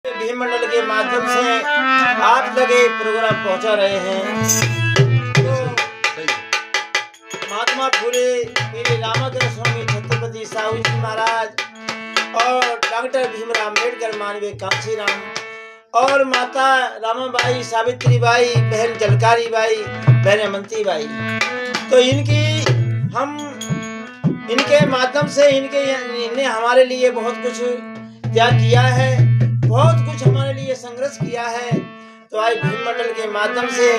भीम मंडल के माध्यम से आप तक ये प्रोग्राम पहुंचा रहे हैं। तो महात्मा फूले श्री रामकृष्ण स्वामी छत्रपति साहू जी महाराज और डॉक्टर भीमराव अम्बेडकर माननीय कांशीराम और माता रामाबाई सावित्री बाई, बहन जलकारी बाई, बहन अमंती बाई, तो इनके माध्यम से इन्हें हमारे लिए बहुत कुछ त्याग किया है, बहुत कुछ हमारे लिए संघर्ष किया है। तो आज भीम मंडल के माध्यम से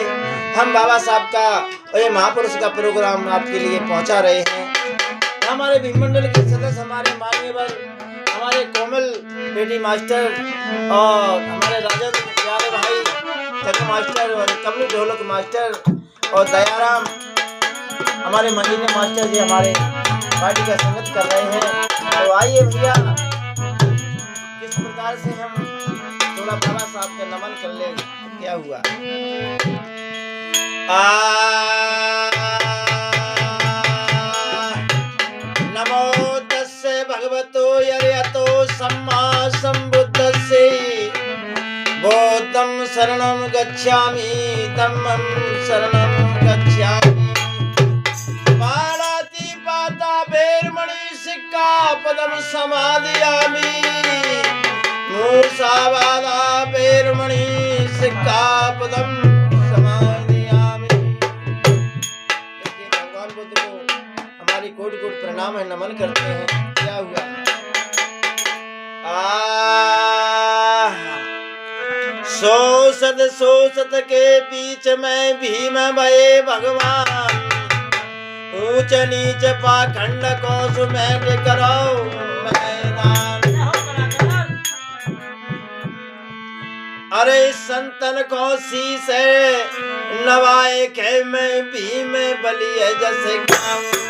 हम बाबा साहब का और ये महापुरुष का प्रोग्राम आपके लिए पहुंचा रहे हैं। हमारे भीम मंडल के सदस्य हमारे मान्यवर हमारे कोमल बेटी मास्टर और हमारे राजन प्यारे भाई तक मास्टर और कमल ढोलक मास्टर और दयाराम हमारे मंजिले मास्टर जी हमारे पार्टी का संगत कर रहे हैं। तो आइए भैया किस प्रकार से हम थोड़ा बाबा साहब का नमन कर ले। क्या हुआ नमो तस्से भगवतो यतो सम्मा संबुद्धस्से बुद्धं शरणं गच्छामि धम्मं शरणं गच्छामि पाणाति पाता भैरमणि सिक्खापदं समादयामि मूषावादा भैरमणि सिक्खापदं समादयामि। भगवान बुद्ध को हमारी कोटि कोटि प्रणाम है, नमन करते हैं। क्या हुआ सो सत के बीच में भीम भये भगवान, ऊंच नीच पाखंड को सुमेट करो मैदान। अरे संतन को शीश नवाए के मैं भीम बलि है जैसे गाऊं।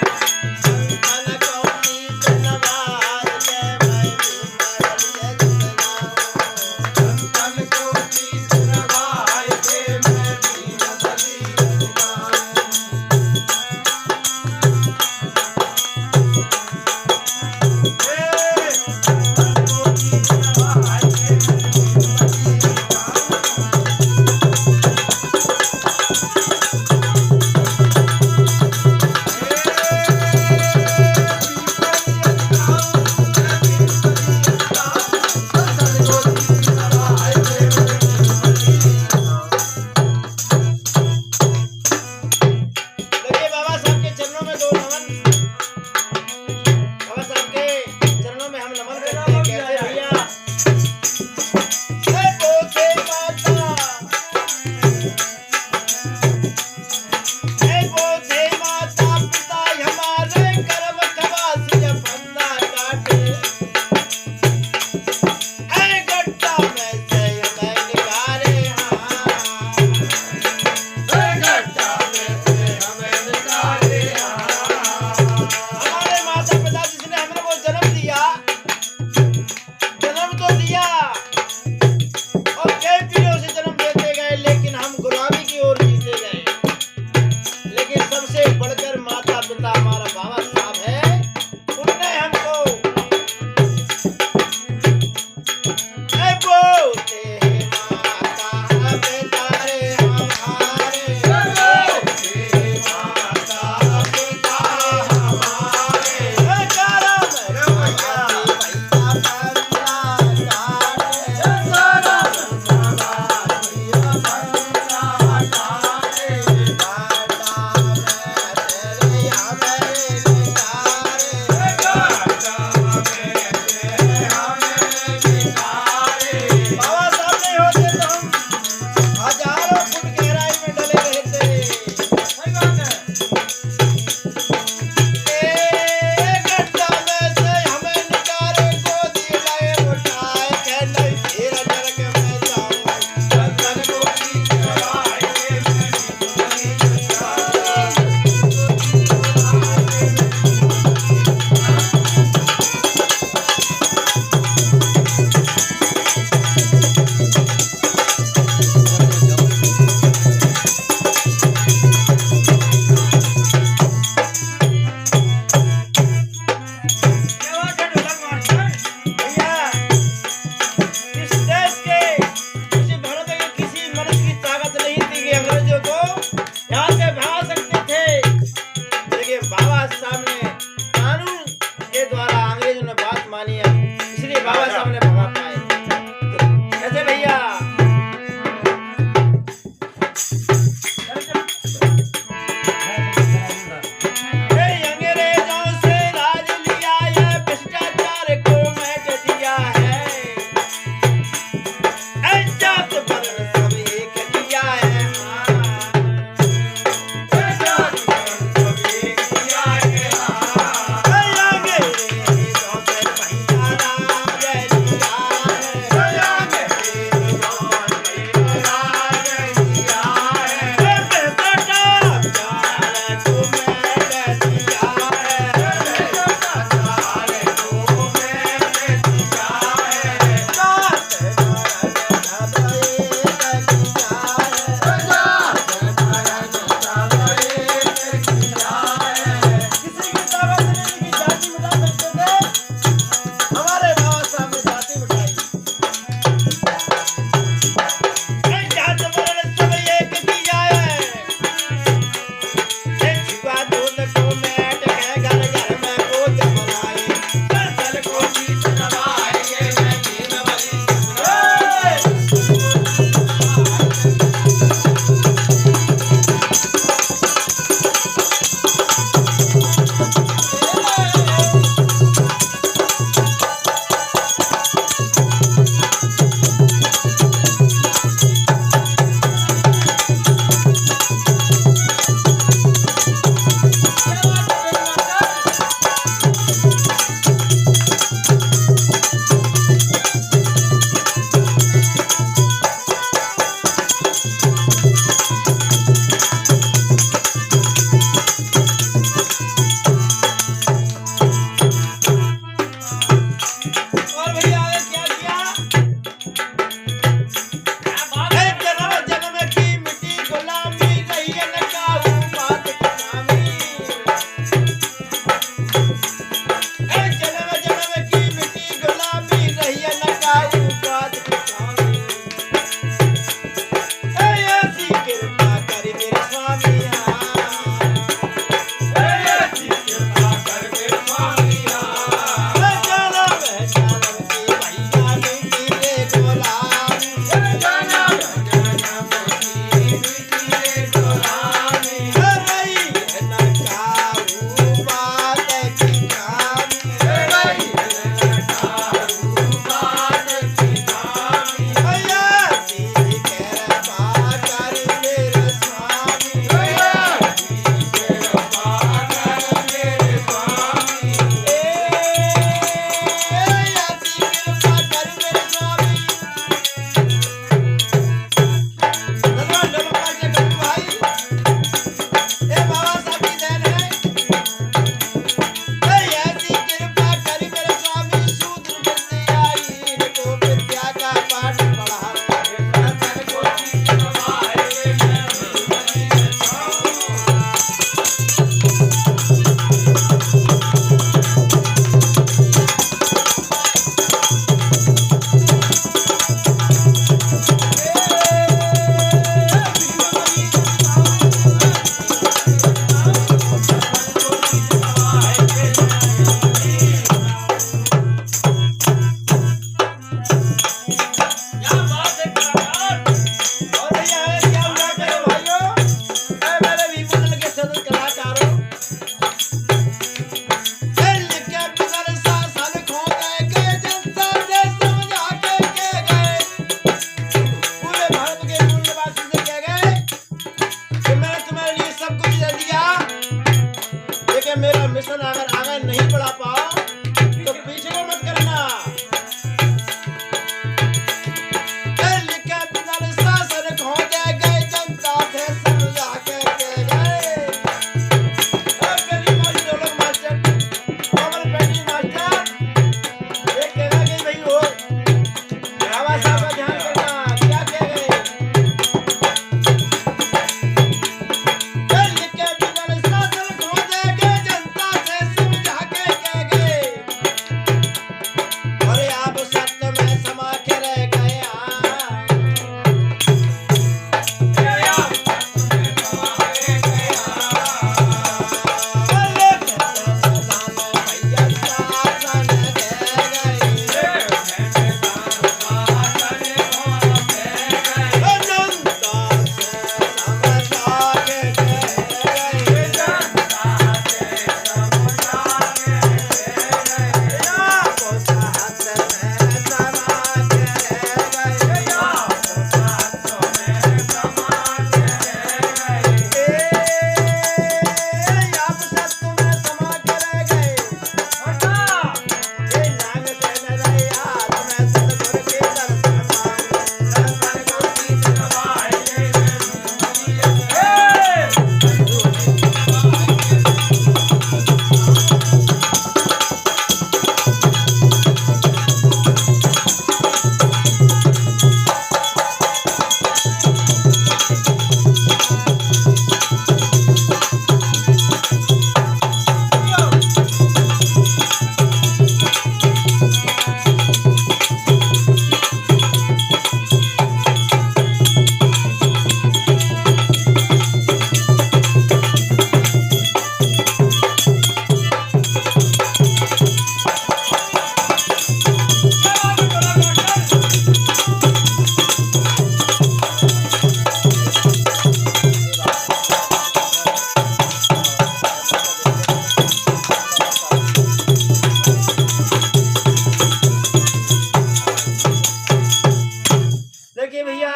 के भैया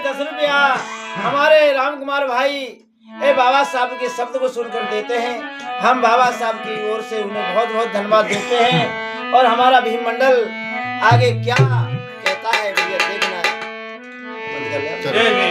10 रुपया हमारे राम कुमार भाई बाबा साहब के शब्द को सुनकर देते हैं। हम बाबा साहब की ओर से उन्हें बहुत बहुत धन्यवाद देते हैं। और हमारा भीम मंडल आगे क्या कहता है भैया देखना है।